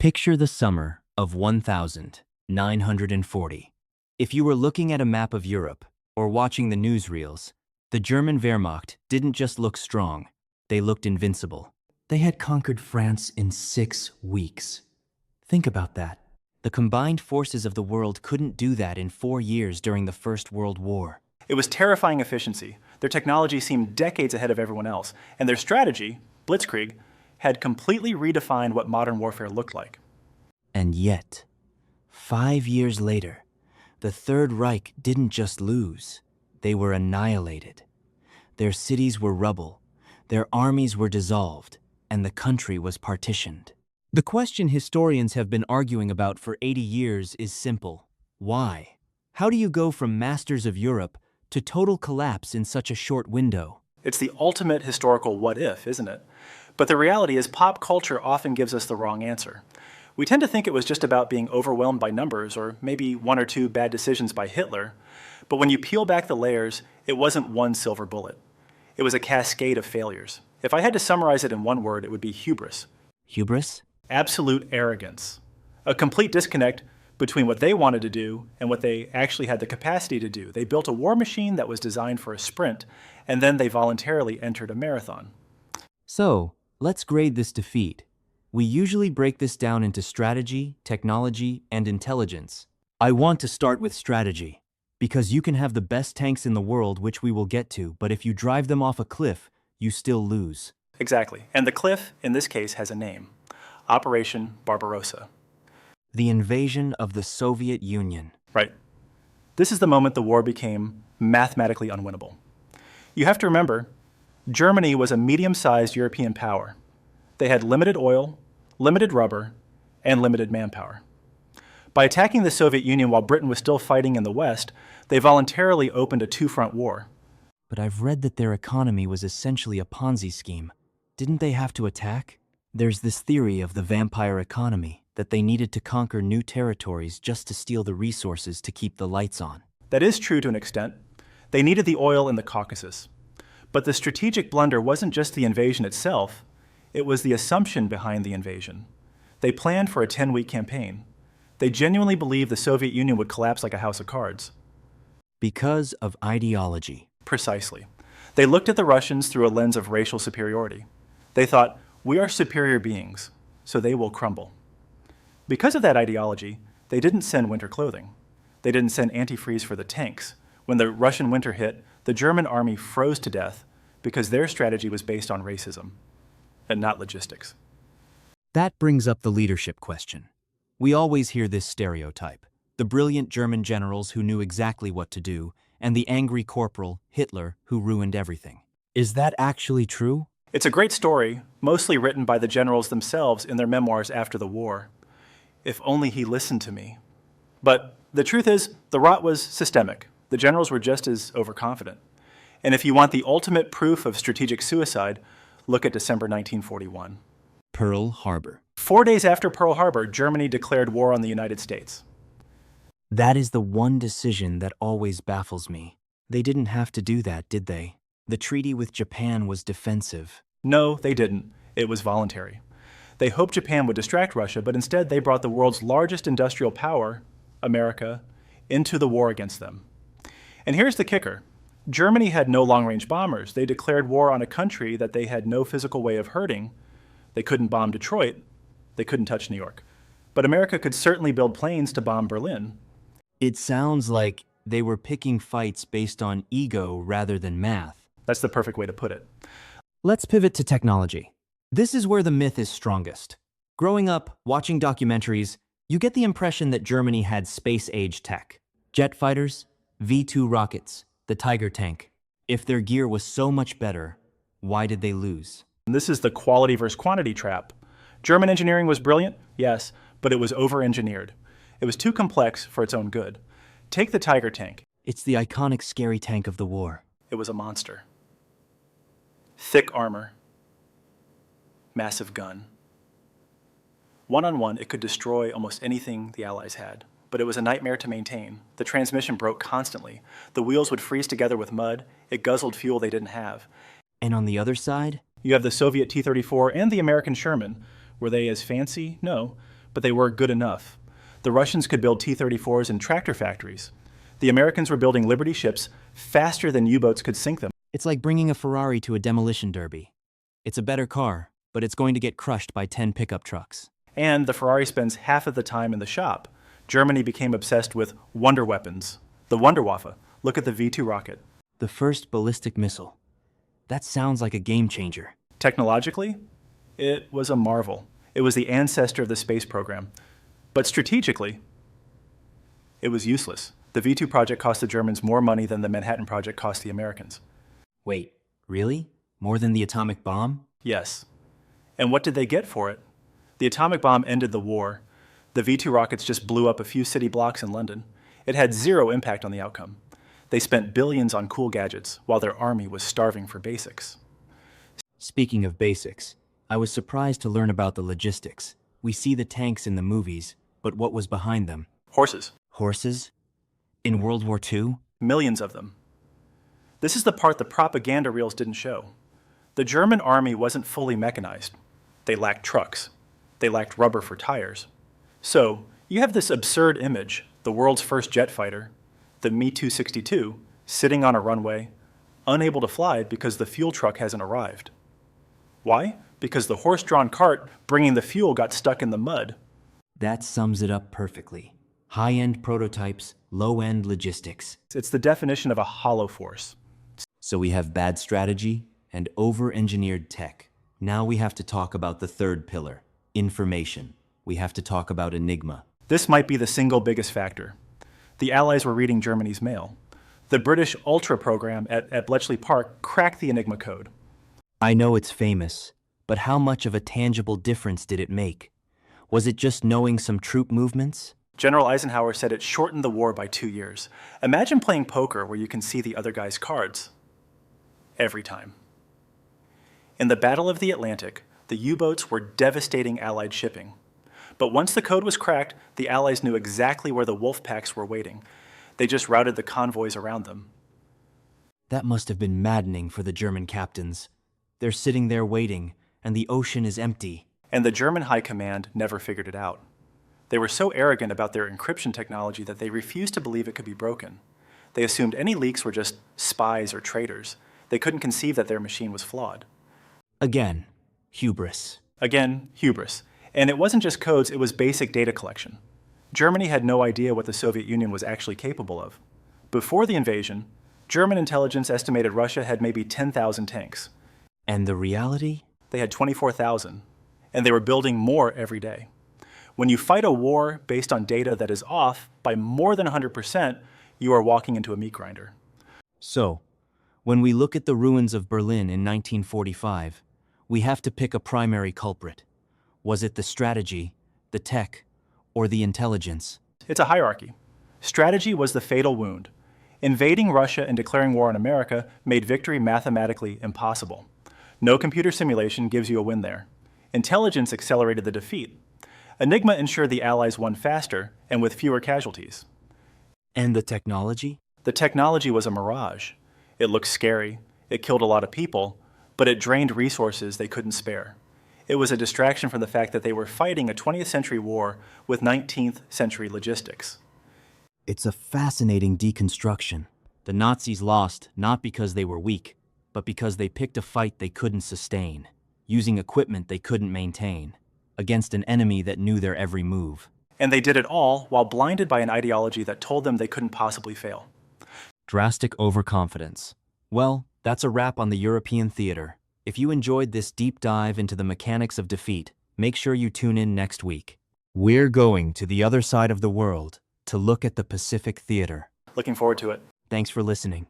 Picture the summer of 1940. If you were looking at a map of Europe or watching the newsreels, the German Wehrmacht didn't just look strong, they looked invincible. They had conquered France in 6 weeks. Think about that. The combined forces of the world couldn't do that in 4 years during the First World War. It was terrifying efficiency. Their technology seemed decades ahead of everyone else, and their strategy, blitzkrieg, had completely redefined what modern warfare looked like. And yet, 5 years later, the Third Reich didn't just lose, they were annihilated. Their cities were rubble, their armies were dissolved, and the country was partitioned. The question historians have been arguing about for 80 years is simple. Why? How do you go from masters of Europe to total collapse in such a short window? It's the ultimate historical what if, isn't it? But the reality is pop culture often gives us the wrong answer. We tend to think it was just about being overwhelmed by numbers or maybe 1 or 2 bad decisions by Hitler. But when you peel back the layers, it wasn't one silver bullet. It was a cascade of failures. If I had to summarize it in one word, it would be hubris. Hubris? Absolute arrogance. A complete disconnect between what they wanted to do and what they actually had the capacity to do. They built a war machine that was designed for a sprint, and then they voluntarily entered a marathon. So, let's grade this defeat. We usually break this down into strategy, technology, and intelligence. I want to start with strategy, because you can have the best tanks in the world, which we will get to, but if you drive them off a cliff, you still lose. Exactly. And the cliff, in this case, has a name. Operation Barbarossa. The invasion of the Soviet Union. Right. This is the moment the war became mathematically unwinnable. You have to remember, Germany was a medium-sized European power. They had limited oil, limited rubber, and limited manpower. By attacking the Soviet Union while Britain was still fighting in the West, they voluntarily opened a 2-front war. But I've read that their economy was essentially a Ponzi scheme. Didn't they have to attack? There's this theory of the vampire economy, that they needed to conquer new territories just to steal the resources to keep the lights on. That is true to an extent. They needed the oil in the Caucasus. But the strategic blunder wasn't just the invasion itself, it was the assumption behind the invasion. They planned for a 10-week campaign. They genuinely believed the Soviet Union would collapse like a house of cards. Because of ideology. Precisely. They looked at the Russians through a lens of racial superiority. They thought, we are superior beings, so they will crumble. Because of that ideology, they didn't send winter clothing. They didn't send antifreeze for the tanks. When the Russian winter hit, the German army froze to death because their strategy was based on racism and not logistics. That brings up the leadership question. We always hear this stereotype. The brilliant German generals who knew exactly what to do, and the angry corporal, Hitler, who ruined everything. Is that actually true? It's a great story, mostly written by the generals themselves in their memoirs after the war. If only he listened to me. But the truth is, the rot was systemic. The generals were just as overconfident. And if you want the ultimate proof of strategic suicide, look at December 1941. Pearl Harbor. 4 days after Pearl Harbor, Germany declared war on the United States. That is the one decision that always baffles me. They didn't have to do that, did they? The treaty with Japan was defensive. No, they didn't. It was voluntary. They hoped Japan would distract Russia, but instead they brought the world's largest industrial power, America, into the war against them. And here's the kicker. Germany had no long-range bombers. They declared war on a country that they had no physical way of hurting. They couldn't bomb Detroit. They couldn't touch New York. But America could certainly build planes to bomb Berlin. It sounds like they were picking fights based on ego rather than math. That's the perfect way to put it. Let's pivot to technology. This is where the myth is strongest. Growing up, watching documentaries, you get the impression that Germany had space-age tech. Jet fighters, V-2 rockets, the Tiger tank. If their gear was so much better, why did they lose? This is the quality versus quantity trap. German engineering was brilliant, yes, but it was over-engineered. It was too complex for its own good. Take the Tiger tank. It's the iconic scary tank of the war. It was a monster. Thick armor. Massive gun. One-on-one, it could destroy almost anything the Allies had, but it was a nightmare to maintain. The transmission broke constantly. The wheels would freeze together with mud. It guzzled fuel they didn't have. And on the other side? You have the Soviet T-34 and the American Sherman. Were they as fancy? No, but they were good enough. The Russians could build T-34s in tractor factories. The Americans were building Liberty ships faster than U-boats could sink them. It's like bringing a Ferrari to a demolition derby. It's a better car, but it's going to get crushed by 10 pickup trucks. And the Ferrari spends half of the time in the shop. Germany became obsessed with wonder weapons. The Wunderwaffe. Look at the V-2 rocket. The first ballistic missile. That sounds like a game changer. Technologically, it was a marvel. It was the ancestor of the space program. But strategically, it was useless. The V-2 project cost the Germans more money than the Manhattan Project cost the Americans. Wait, really? More than the atomic bomb? Yes. And what did they get for it? The atomic bomb ended the war. The V-2 rockets just blew up a few city blocks in London. It had zero impact on the outcome. They spent billions on cool gadgets, while their army was starving for basics. Speaking of basics, I was surprised to learn about the logistics. We see the tanks in the movies, but what was behind them? Horses. Horses? In World War II? Millions of them. This is the part the propaganda reels didn't show. The German army wasn't fully mechanized. They lacked trucks. They lacked rubber for tires. So, you have this absurd image, the world's first jet fighter, the Me-262, sitting on a runway, unable to fly because the fuel truck hasn't arrived. Why? Because the horse-drawn cart bringing the fuel got stuck in the mud. That sums it up perfectly. High-end prototypes, low-end logistics. It's the definition of a hollow force. So we have bad strategy and over-engineered tech. Now we have to talk about the third pillar, information. We have to talk about Enigma. This might be the single biggest factor. The Allies were reading Germany's mail. The British Ultra program at Bletchley Park cracked the Enigma code. I know it's famous, but how much of a tangible difference did it make? Was it just knowing some troop movements? General Eisenhower said it shortened the war by 2 years. Imagine playing poker where you can see the other guy's cards. Every time. In the Battle of the Atlantic, the U-boats were devastating Allied shipping. But once the code was cracked, the Allies knew exactly where the wolf packs were waiting. They just routed the convoys around them. That must have been maddening for the German captains. They're sitting there waiting, and the ocean is empty. And the German High Command never figured it out. They were so arrogant about their encryption technology that they refused to believe it could be broken. They assumed any leaks were just spies or traitors. They couldn't conceive that their machine was flawed. Again, hubris. Again, hubris. And it wasn't just codes, it was basic data collection. Germany had no idea what the Soviet Union was actually capable of. Before the invasion, German intelligence estimated Russia had maybe 10,000 tanks. And the reality? They had 24,000, and they were building more every day. When you fight a war based on data that is off by more than 100%, you are walking into a meat grinder. So, when we look at the ruins of Berlin in 1945, we have to pick a primary culprit. Was it the strategy, the tech, or the intelligence? It's a hierarchy. Strategy was the fatal wound. Invading Russia and declaring war on America made victory mathematically impossible. No computer simulation gives you a win there. Intelligence accelerated the defeat. Enigma ensured the Allies won faster and with fewer casualties. And the technology? The technology was a mirage. It looked scary, it killed a lot of people, but it drained resources they couldn't spare. It was a distraction from the fact that they were fighting a 20th century war with 19th century logistics. It's a fascinating deconstruction. The Nazis lost not because they were weak, but because they picked a fight they couldn't sustain, using equipment they couldn't maintain, against an enemy that knew their every move. And they did it all while blinded by an ideology that told them they couldn't possibly fail. Drastic overconfidence. Well, that's a wrap on the European theater. If you enjoyed this deep dive into the mechanics of defeat, make sure you tune in next week. We're going to the other side of the world to look at the Pacific theater. Looking forward to it. Thanks for listening.